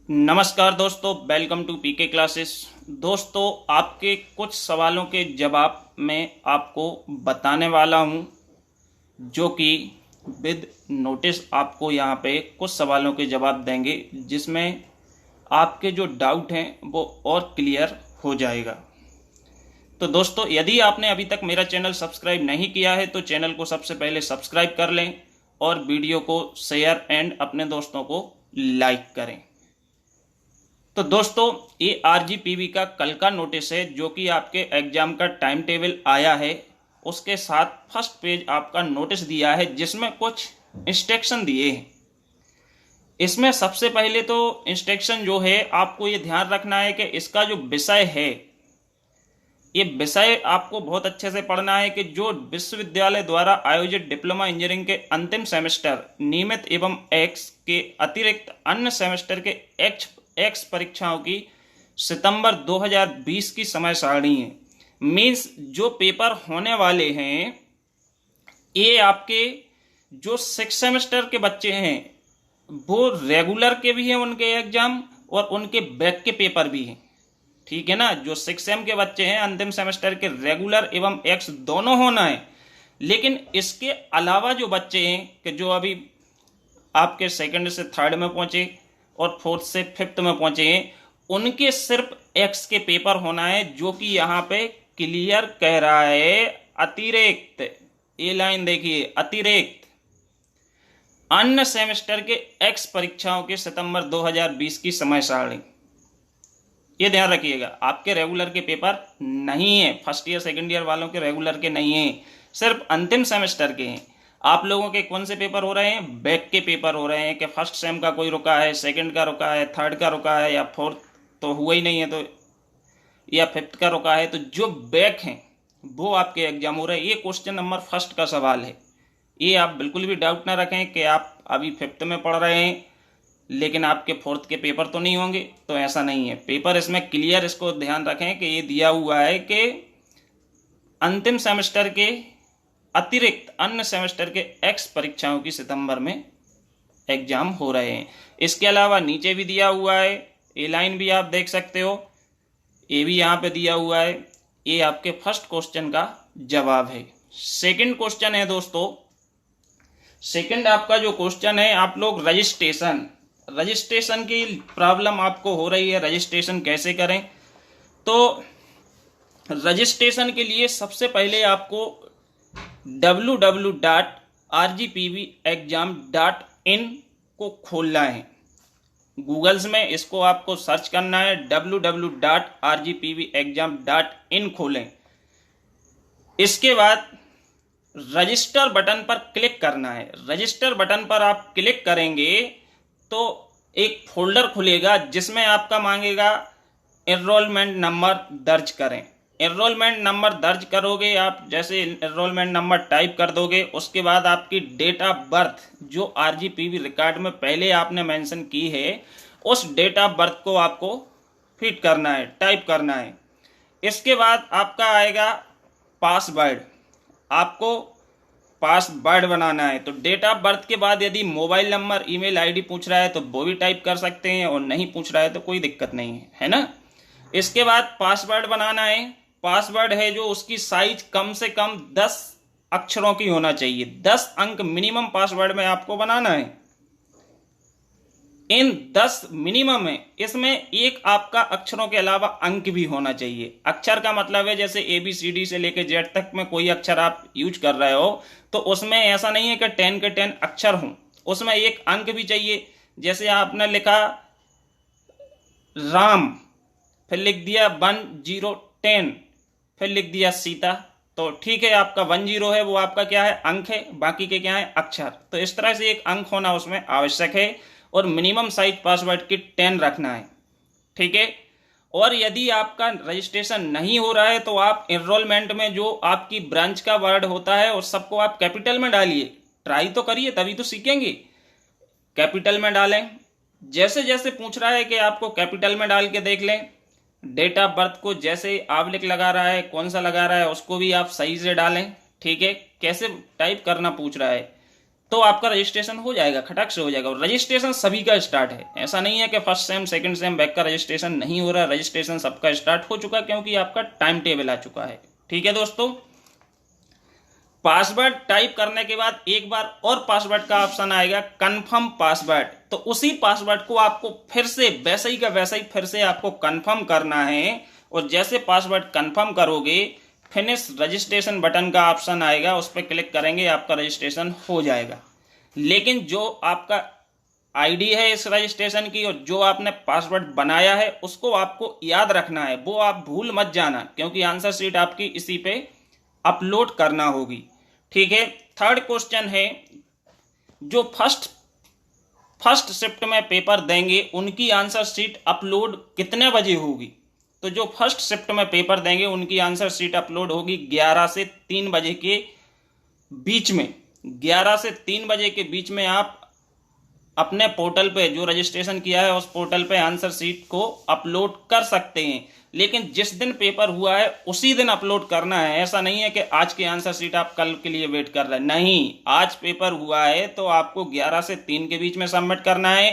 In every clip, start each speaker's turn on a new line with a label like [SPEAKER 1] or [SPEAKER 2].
[SPEAKER 1] नमस्कार दोस्तों, welcome to PK classes. दोस्तों, आपके कुछ सवालों के जवाब मैं आपको बताने वाला हूं, जो कि विद नोटिस आपको यहां पे कुछ सवालों के जवाब देंगे, जिसमें आपके जो डाउट हैं वो और क्लियर हो जाएगा। तो दोस्तों, यदि आपने अभी तक मेरा चैनल सब्सक्राइब नहीं किया है तो चैनल को सबसे पहले सब्सक्राइब कर लें और वीडियो को शेयर एंड अपने दोस्तों को लाइक करें। तो दोस्तों, ये आरजीपीवी का कल का नोटिस है, जो कि आपके एग्जाम का टाइम टेबल आया है। उसके साथ फर्स्ट पेज आपका नोटिस दिया है, जिसमें कुछ इंस्ट्रक्शन दिए हैं। इसमें सबसे पहले तो इंस्ट्रक्शन जो है, आपको ये ध्यान रखना है कि इसका जो विषय है, ये विषय आपको बहुत अच्छे से पढ़ना है कि जो विश्वविद्यालय द्वारा आयोजित डिप्लोमा इंजीनियरिंग के अंतिम सेमेस्टर नियमित एवं एक्स के अतिरिक्त अन्य सेमेस्टर के एक्स परीक्षाओं की सितंबर 2020 की समय सारणी है। मीन्स जो पेपर होने वाले हैं, ये आपके जो 6 सेमेस्टर के बच्चे हैं वो रेगुलर के भी हैं उनके एग्जाम, और उनके बैक के पेपर भी हैं। ठीक है ना। जो 6 सेम के बच्चे हैं, अंतिम सेमेस्टर के रेगुलर एवं एक्स दोनों होना है। लेकिन इसके अलावा जो बच्चे हैं कि जो अभी आपके सेकंड से थर्ड में पहुंचे और फोर्थ से फिफ्थ में पहुंचे हैं, उनके सिर्फ एक्स के पेपर होना है, जो कि यहाँ पे क्लियर कह रहा है अतिरिक्त। ये लाइन देखिए, अतिरिक्त अन्य सेमेस्टर के एक्स परीक्षाओं के सितंबर 2020 की समय सारणी। ये ध्यान रखिएगा, आपके रेगुलर के पेपर नहीं है, फर्स्ट ईयर सेकंड ईयर वालों के रेगुलर के नहीं है, सिर्फ अंतिम सेमेस्टर के हैं। आप लोगों के कौन से पेपर हो रहे हैं? बैक के पेपर हो रहे हैं कि फर्स्ट सेम का कोई रुका है, सेकंड का रुका है, थर्ड का रुका है, या फोर्थ तो हुआ ही नहीं है तो, या फिफ्थ का रुका है, तो जो बैक हैं वो आपके एग्जाम हो रहे हैं। ये क्वेश्चन नंबर फर्स्ट का सवाल है। ये आप बिल्कुल भी डाउट ना रखें कि आप अभी फिफ्थ में पढ़ रहे हैं लेकिन आपके फोर्थ के पेपर तो नहीं होंगे, तो ऐसा नहीं है। पेपर इसमें क्लियर, इसको ध्यान रखें कि ये दिया हुआ है कि अंतिम सेमेस्टर के अतिरिक्त अन्य सेमेस्टर के एक्स परीक्षाओं की सितंबर में एग्जाम हो रहे हैं। इसके अलावा नीचे भी दिया हुआ है, ये लाइन भी आप देख सकते हो, ये भी यहाँ पे दिया हुआ है। ये आपके फर्स्ट क्वेश्चन का जवाब है। सेकंड क्वेश्चन है दोस्तों, सेकंड आपका जो क्वेश्चन है, आप लोग रजिस्ट्रेशन की प्रॉब्लम आपको हो रही है, रजिस्ट्रेशन कैसे करें। तो रजिस्ट्रेशन के लिए सबसे पहले आपको www.rgpvexam.in को खोलना है। गूगल्स में इसको आपको सर्च करना है, www.rgpvexam.in खोलें। इसके बाद रजिस्टर बटन पर क्लिक करना है। रजिस्टर बटन पर आप क्लिक करेंगे तो एक फोल्डर खुलेगा, जिसमें आपका मांगेगा एनरोलमेंट नंबर दर्ज करें। एनरोलमेंट नंबर दर्ज करोगे आप, जैसे एनरोलमेंट नंबर टाइप कर दोगे, उसके बाद आपकी डेट ऑफ बर्थ जो आरजीपीवी रिकॉर्ड में पहले आपने मेंशन की है, उस डेट ऑफ बर्थ को आपको फिट करना है, टाइप करना है। इसके बाद आपका आएगा पासवर्ड, आपको पासवर्ड बनाना है। तो डेट ऑफ बर्थ के बाद यदि मोबाइल नंबर, ईमेल आईडी पूछ रहा है तो वो भी टाइप कर सकते हैं, और नहीं पूछ रहा है तो कोई दिक्कत नहीं है, है ना। इसके बाद पासवर्ड बनाना है। पासवर्ड है जो, उसकी साइज कम से कम 10 अक्षरों की होना चाहिए, 10 अंक मिनिमम पासवर्ड में आपको बनाना है। इन 10 मिनिमम में, इसमें एक आपका अक्षरों के अलावा अंक भी होना चाहिए। अक्षर का मतलब है जैसे ABCD से लेकर Z तक में कोई अक्षर आप यूज कर रहे हो, तो उसमें ऐसा नहीं है कि 10 के 10 अक्षर हों, उसमें एक अंक भी चाहिए। जैसे आपने लिखा राम, फिर लिख दिया 1010, फिर लिख दिया सीता, तो ठीक है, आपका 10 है, वो आपका क्या है? अंक है। बाकी के क्या है? अक्षर। तो इस तरह से एक अंक होना उसमें आवश्यक है, और मिनिमम साइज पासवर्ड की 10 रखना है। ठीक है। और यदि आपका रजिस्ट्रेशन नहीं हो रहा है तो आप एनरोलमेंट में जो आपकी ब्रांच का वर्ड होता है उस सबको आप कैपिटल में डालिए। ट्राई तो करिए, तभी तो सीखेंगे। कैपिटल में डालें। जैसे जैसे पूछ रहा है कि आपको कैपिटल में डाल के देख लें। डेट ऑफ बर्थ को जैसे आवलिक लगा रहा है, कौन सा लगा रहा है, उसको भी आप सही से डालें। ठीक है। कैसे टाइप करना पूछ रहा है, तो आपका रजिस्ट्रेशन हो जाएगा, खटक से हो जाएगा। और रजिस्ट्रेशन सभी का स्टार्ट है, ऐसा नहीं है कि first sem second same back का रजिस्ट्रेशन नहीं हो रहा। रजिस्ट्रेशन सबका स्टार्ट हो चुका क्योंकि आपका टाइम टेबल आ चुका है। ठीक है दोस्तों, पासवर्ड टाइप करने के बाद एक बार और पासवर्ड का ऑप्शन आएगा, कंफर्म पासवर्ड। तो उसी पासवर्ड को आपको फिर से वैसे ही का वैसा ही फिर से आपको कंफर्म करना है। और जैसे पासवर्ड कंफर्म करोगे, फिनिश रजिस्ट्रेशन बटन का ऑप्शन आएगा, उस पर क्लिक करेंगे, आपका रजिस्ट्रेशन हो जाएगा। लेकिन जो आपका आईडी है इस रजिस्ट्रेशन की और जो आपने पासवर्ड बनाया है उसको आपको याद रखना है, वो आप भूल मत जाना, क्योंकि आंसर शीट आपकी इसी पे अपलोड करना होगी। ठीक है, थर्ड क्वेश्चन है, जो फर्स्ट शिफ्ट में पेपर देंगे उनकी आंसर शीट अपलोड कितने बजे होगी? तो जो फर्स्ट शिफ्ट में पेपर देंगे उनकी आंसर शीट अपलोड होगी 11 से 3 बजे के बीच में। 11 से 3 बजे के बीच में आप अपने पोर्टल पे जो रजिस्ट्रेशन किया है उस पोर्टल पे आंसर शीट को अपलोड कर सकते हैं। लेकिन जिस दिन पेपर हुआ है उसी दिन अपलोड करना है। ऐसा नहीं है कि आज की आंसर शीट आप कल के लिए वेट कर रहे हैं, नहीं, आज पेपर हुआ है तो आपको 11 से 3 के बीच में सबमिट करना है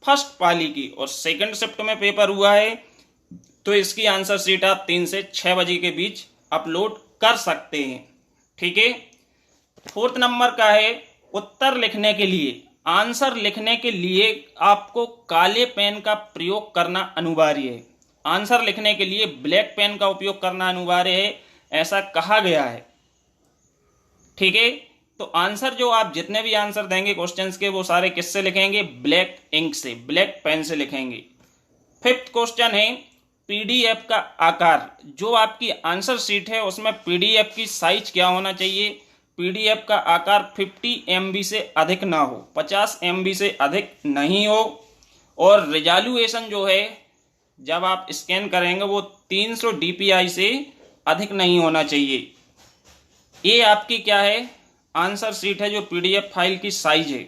[SPEAKER 1] फर्स्ट पाली की। और सेकंड शिफ्ट में पेपर हुआ है तो इसकी आंसर शीट आप 3 से 6 बजे के बीच अपलोड कर सकते हैं। ठीक है, फोर्थ नंबर का है, उत्तर लिखने के लिए, आंसर लिखने के लिए आपको काले पेन का प्रयोग करना अनिवार्य है। आंसर लिखने के लिए ब्लैक पेन का उपयोग करना अनिवार्य है, ऐसा कहा गया है। ठीक है, तो आंसर जो आप जितने भी आंसर देंगे क्वेश्चंस के वो सारे किससे लिखेंगे? ब्लैक इंक से, ब्लैक पेन से लिखेंगे। फिफ्थ क्वेश्चन है, पीडीएफ का आकार, जो आपकी आंसर शीट है उसमें पीडीएफ की साइज क्या होना चाहिए? पीडीएफ का आकार 50 MB से अधिक ना हो, 50 MB से अधिक नहीं हो। और रिजोल्यूशन जो है जब आप स्कैन करेंगे वो 300 DPI से अधिक नहीं होना चाहिए। ये आपकी क्या है? आंसर शीट है जो पीडीएफ फाइल की साइज है।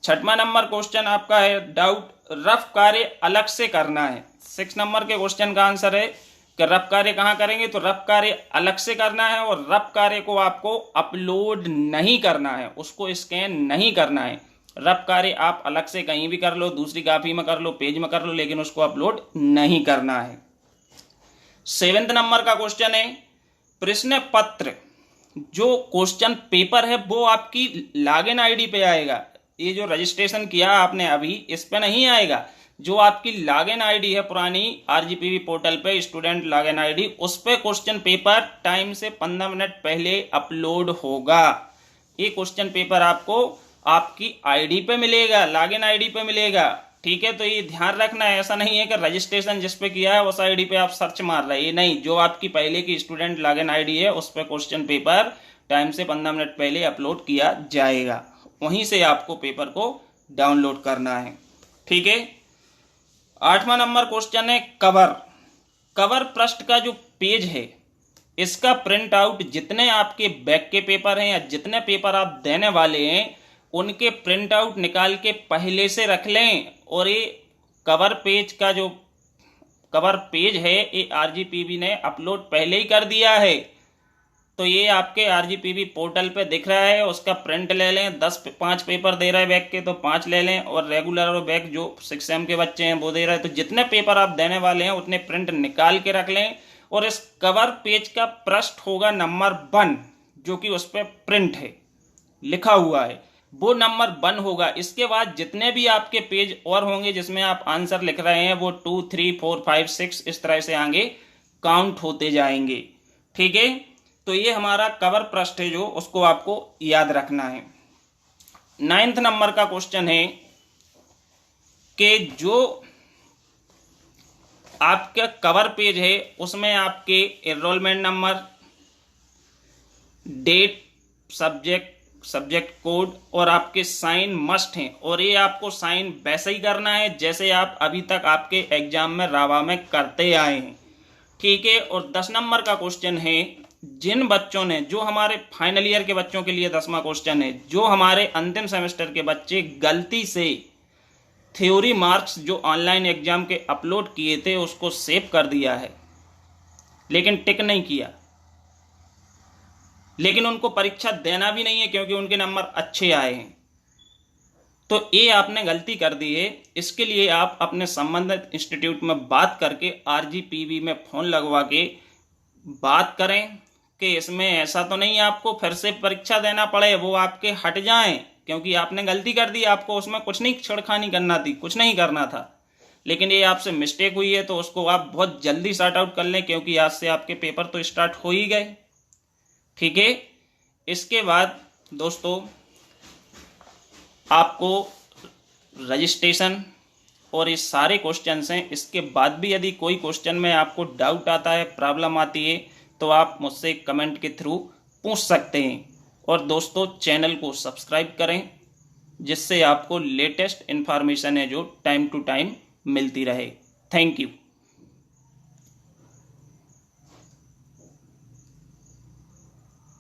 [SPEAKER 1] छठवां नंबर क्वेश्चन आपका है, डाउट, रफ कार्य अलग से करना है। 6 नंबर के क्वेश्चन का आंसर है कि रफ कार्य कहाँ करेंगे? तो रफ कार्य अलग से करना है और रफ कार्य को आपको अपलोड नहीं करना है, उसको स्कैन नहीं करना है। रफ कार्य आप अलग से कहीं भी कर लो, दूसरी कॉपी में कर लो, पेज में कर लो, लेकिन उसको अपलोड नहीं करना है। 7वें नंबर का क्वेश्चन है, प्रश्न पत्र, जो क्वेश्चन पेपर है वो आपकी लॉगिन आईडी पे आएगा। ये जो रजिस्ट्रेशन किया आपने अभी, इस पे नहीं आएगा। जो आपकी लॉगिन आईडी है पुरानी आरजीपीवी पोर्टल पे, स्टूडेंट लॉगिन आईडी, उस पे क्वेश्चन पेपर टाइम से 15 मिनट पहले अपलोड होगा। ये क्वेश्चन पेपर आपको आपकी आईडी पे मिलेगा, लॉगिन आईडी पे मिलेगा। ठीक है, तो ये ध्यान रखना है, ऐसा नहीं है कि रजिस्ट्रेशन जिस पे किया है उस आईडी पे आप सर्च मार रहे हैं, ये नहीं। जो आपकी पहले की स्टूडेंट लॉगिन आईडी है उस पे क्वेश्चन पेपर टाइम से 15 मिनट पहले अपलोड किया जाएगा, वहीं से आपको पेपर को डाउनलोड करना है। ठीक है, 8वां नंबर क्वेश्चन है, कवर पृष्ठ का जो पेज है इसका प्रिंट आउट, जितने आपके बैक के पेपर हैं या जितने पेपर आप देने वाले हैं उनके प्रिंट आउट निकाल के पहले से रख लें। और ये कवर पेज का जो कवर पेज है ये आरजीपीवी ने अपलोड पहले ही कर दिया है, तो ये आपके आरजीपीवी पोर्टल पे दिख रहा है, उसका प्रिंट ले लें। 5 पेपर दे रहे हैं बैक के तो 5 ले लें, और रेगुलर और बैक जो 6 सेम के बच्चे हैं वो दे रहे हैं, तो जितने पेपर आप देने वाले हैं उतने प्रिंट निकाल के रख लें। और इस कवर पेज का पृष्ठ होगा नंबर 1, जो कि उस पर प्रिंट है, लिखा हुआ है, वो नंबर 1 होगा। इसके बाद जितने भी आपके पेज और होंगे जिसमें आप आंसर लिख रहे हैं वो 2, 3, 4, 5, 6 इस तरह से आगे काउंट होते जाएंगे। ठीक है, तो ये हमारा कवर पृष्ठ है जो उसको आपको याद रखना है। 9th नंबर का क्वेश्चन है कि जो आपका कवर पेज है उसमें आपके enrolment number, date, subject code और आपके साइन मस्ट हैं, और ये आपको साइन वैसे ही करना है जैसे आप अभी तक आपके एग्जाम में रावा में करते आए हैं। ठीक है, और 10 नंबर का क्वेश्चन है, जिन बच्चों ने, जो हमारे फाइनल ईयर के बच्चों के लिए 10वां क्वेश्चन है, जो हमारे अंतिम सेमेस्टर के बच्चे गलती से थ्योरी मार्क्स जो ऑनलाइन एग्जाम के अपलोड किए थे उसको सेव कर दिया है लेकिन टिक नहीं किया, लेकिन उनको परीक्षा देना भी नहीं है क्योंकि उनके नंबर अच्छे आए हैं। तो ये आपने गलती कर दी है। इसके लिए आप अपने संबंधित इंस्टीट्यूट में बात करके RGPV में फ़ोन लगवा के बात करें कि इसमें ऐसा तो नहीं है आपको फिर से परीक्षा देना पड़े, वो आपके हट जाएं, क्योंकि आपने गलती कर दी। आपको उसमें कुछ नहीं छेड़खानी करना थी, कुछ नहीं करना था, लेकिन ये आपसे मिस्टेक हुई है तो उसको आप बहुत जल्दी सॉर्ट आउट कर लें, क्योंकि आज से आपके पेपर तो स्टार्ट हो ही गए। ठीक है। इसके बाद दोस्तों आपको रजिस्ट्रेशन और ये सारे क्वेश्चंस हैं। इसके बाद भी यदि कोई क्वेश्चन में आपको डाउट आता है, प्रॉब्लम आती है, तो आप मुझसे कमेंट के थ्रू पूछ सकते हैं। और दोस्तों चैनल को सब्सक्राइब करें, जिससे आपको लेटेस्ट इन्फॉर्मेशन है जो टाइम टू टाइम मिलती रहे। Thank you.